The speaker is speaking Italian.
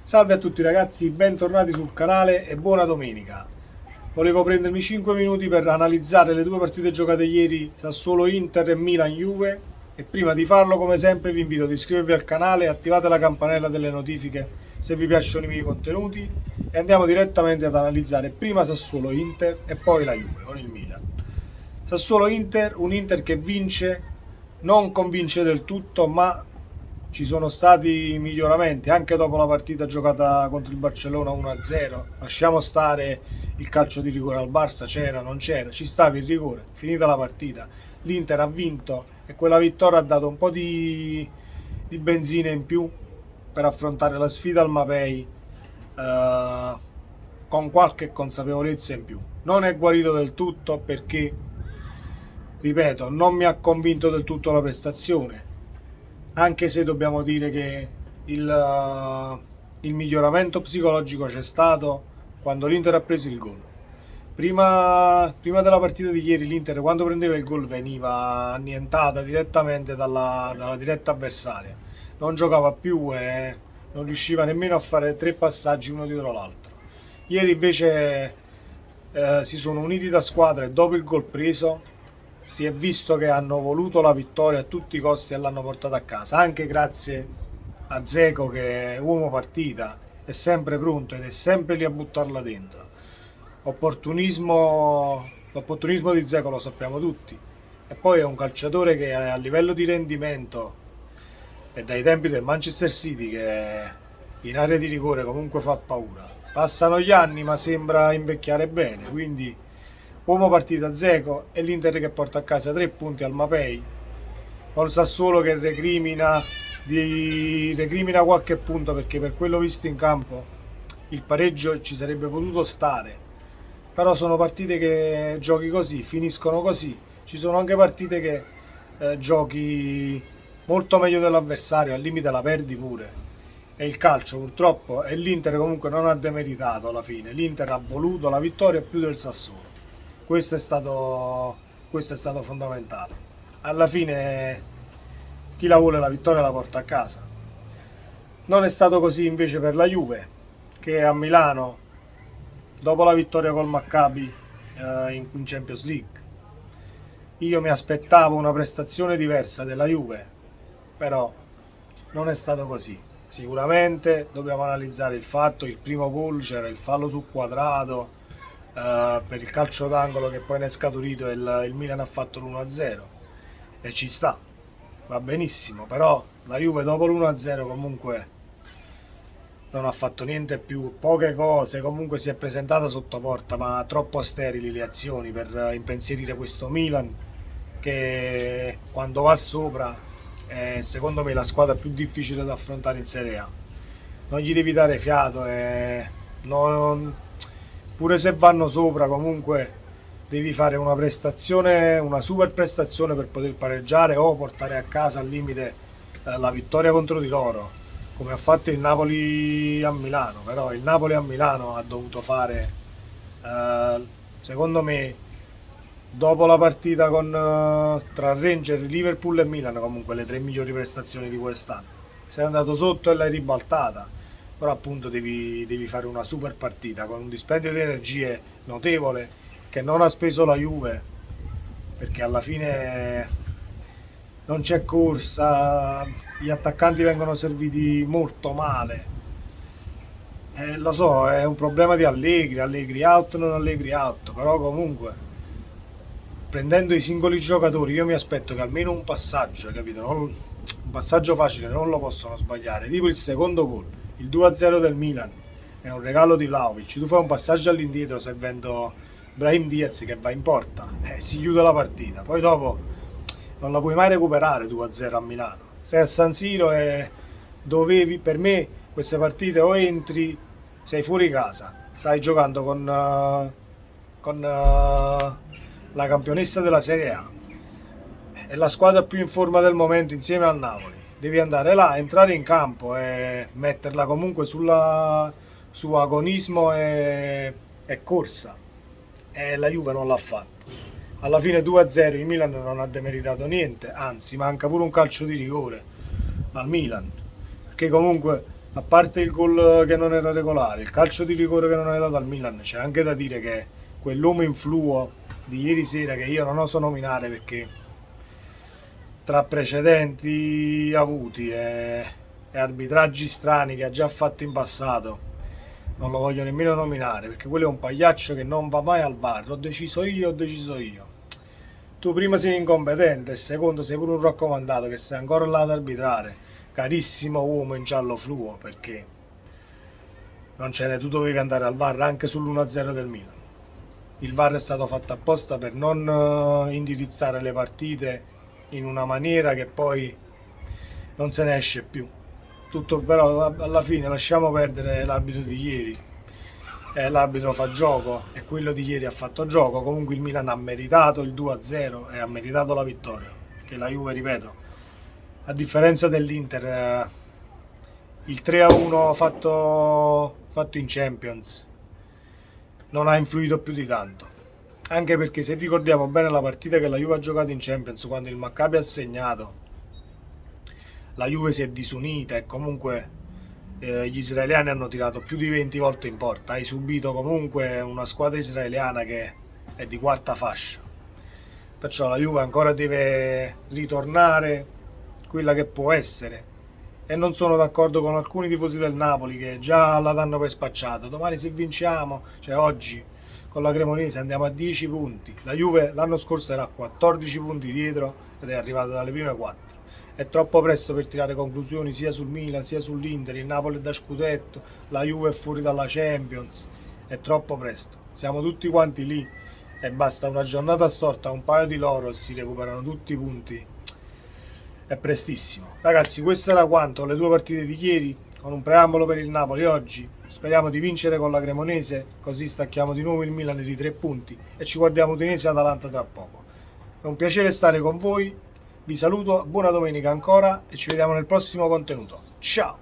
Salve a tutti ragazzi, bentornati sul canale e buona domenica. Volevo prendermi 5 minuti per analizzare le due partite giocate ieri, Sassuolo-Inter e Milan-Juve, e prima di farlo come sempre vi invito ad iscrivervi al canale e attivate la campanella delle notifiche se vi piacciono i miei contenuti e andiamo direttamente ad analizzare prima Sassuolo-Inter e poi la Juve con il Milan. Sassuolo-Inter, un Inter che vince, non convince del tutto, ma ci sono stati miglioramenti anche dopo la partita giocata contro il Barcellona 1-0. Lasciamo stare il calcio di rigore al Barça, c'era, non c'era, ci stava il rigore, finita la partita. L'Inter ha vinto e quella vittoria ha dato un po' di benzina in più per affrontare la sfida al Mapei con qualche consapevolezza in più. Non è guarito del tutto perché, ripeto, non mi ha convinto del tutto la prestazione, anche se dobbiamo dire che il miglioramento psicologico c'è stato quando l'Inter ha preso il gol. Prima della partita di ieri l'Inter, quando prendeva il gol, veniva annientata direttamente dalla diretta avversaria, non giocava più e non riusciva nemmeno a fare tre passaggi uno dietro l'altro. Ieri invece si sono uniti da squadra e dopo il gol preso si è visto che hanno voluto la vittoria a tutti i costi e l'hanno portata a casa, anche grazie a Dzeko che è uomo partita, è sempre pronto ed è sempre lì a buttarla dentro. L'opportunismo di Dzeko lo sappiamo tutti, e poi è un calciatore che a livello di rendimento è dai tempi del Manchester City che in area di rigore comunque fa paura. Passano gli anni ma sembra invecchiare bene, quindi uomo partita Dzeko e l'Inter che porta a casa 3 punti al Mapei, con il Sassuolo che recrimina qualche punto, perché per quello visto in campo il pareggio ci sarebbe potuto stare, però sono partite che giochi così, finiscono così. Ci sono anche partite che giochi molto meglio dell'avversario, al limite la perdi pure. È il calcio purtroppo, e l'Inter comunque non ha demeritato alla fine. L'Inter ha voluto la vittoria più del Sassuolo. Questo è stato fondamentale. Alla fine chi la vuole la vittoria la porta a casa. Non è stato così invece per la Juve, che a Milano, dopo la vittoria col Maccabi in Champions League, io mi aspettavo una prestazione diversa della Juve, però non è stato così. Sicuramente dobbiamo analizzare il fatto: il primo gol c'era il fallo su Quadrato per il calcio d'angolo che poi ne è scaturito e il Milan ha fatto l'1-0 e ci sta, va benissimo, però la Juve dopo l'1-0 comunque non ha fatto niente più, poche cose, comunque si è presentata sotto porta, ma troppo sterili le azioni per impensierire questo Milan, che quando va sopra è secondo me la squadra più difficile da affrontare in Serie A. Non gli devi dare fiato e pure se vanno sopra comunque devi fare una prestazione, una super prestazione per poter pareggiare o portare a casa al limite la vittoria contro di loro, come ha fatto il Napoli a Milano. Però il Napoli a Milano ha dovuto fare, secondo me, dopo la partita tra Ranger, Liverpool e Milan, comunque le tre migliori prestazioni di quest'anno. Sei andato sotto e l'hai ribaltata, però appunto devi fare una super partita con un dispendio di energie notevole che non ha speso la Juve, perché alla fine non c'è corsa, gli attaccanti vengono serviti molto male. Lo so, è un problema di Allegri, Allegri out, non Allegri out, però comunque prendendo i singoli giocatori io mi aspetto che almeno un passaggio, capito? Un passaggio facile non lo possono sbagliare, tipo il secondo gol, il 2-0 del Milan, è un regalo di Vlahovic, tu fai un passaggio all'indietro servendo Brahim Diaz che va in porta, si chiude la partita, poi dopo non la puoi mai recuperare 2-0 a Milano. Sei a San Siro e dovevi, per me queste partite o entri, sei fuori casa, stai giocando con la campionessa della Serie A, è la squadra più in forma del momento insieme al Napoli. Devi andare là, entrare in campo e metterla comunque su agonismo e corsa. E la Juve non l'ha fatto. Alla fine 2-0 il Milan non ha demeritato niente, anzi manca pure un calcio di rigore al Milan, perché comunque A parte il gol che non era regolare, il calcio di rigore che non è dato al Milan, c'è anche da dire che quell'uomo influo di ieri sera, che io non oso nominare perché tra precedenti avuti e arbitraggi strani che ha già fatto in passato, non lo voglio nemmeno nominare perché quello è un pagliaccio che non va mai al VAR. Ho deciso io, ho deciso io. Tu prima sei incompetente e secondo sei pure un raccomandato che sei ancora là ad arbitrare. Carissimo uomo in giallo fluo, perché non ce n'è, tu dovevi andare al VAR anche sull'1-0 del Milan. Il VAR è stato fatto apposta per non indirizzare le partite in una maniera che poi non se ne esce più. Tutto però alla fine lasciamo perdere l'arbitro di ieri. L'arbitro fa gioco e quello di ieri ha fatto gioco. Comunque il Milan ha meritato il 2-0 e ha meritato la vittoria. Che la Juve, ripeto, a differenza dell'Inter, il 3-1 fatto in Champions non ha influito più di tanto. Anche perché se ricordiamo bene la partita che la Juve ha giocato in Champions, quando il Maccabi ha segnato, la Juve si è disunita e comunque gli israeliani hanno tirato più di 20 volte in porta. Hai subito comunque una squadra israeliana che è di quarta fascia. Perciò la Juve ancora deve ritornare quella che può essere. E non sono d'accordo con alcuni tifosi del Napoli che già la danno per spacciata. Domani se vinciamo, cioè oggi, con la Cremonese andiamo a 10 punti. La Juve l'anno scorso era a 14 punti dietro ed è arrivata dalle prime 4. È troppo presto per tirare conclusioni sia sul Milan sia sull'Inter. Il Napoli è da scudetto, la Juve è fuori dalla Champions. È troppo presto. Siamo tutti quanti lì e basta una giornata storta, un paio di loro e si recuperano tutti i punti. È prestissimo. Ragazzi, questo era quanto, le due partite di ieri, con un preambolo per il Napoli oggi. Speriamo di vincere con la Cremonese, così stacchiamo di nuovo il Milan di 3 punti e ci guardiamo Udinese e Atalanta tra poco. È un piacere stare con voi, vi saluto, buona domenica ancora e ci vediamo nel prossimo contenuto. Ciao!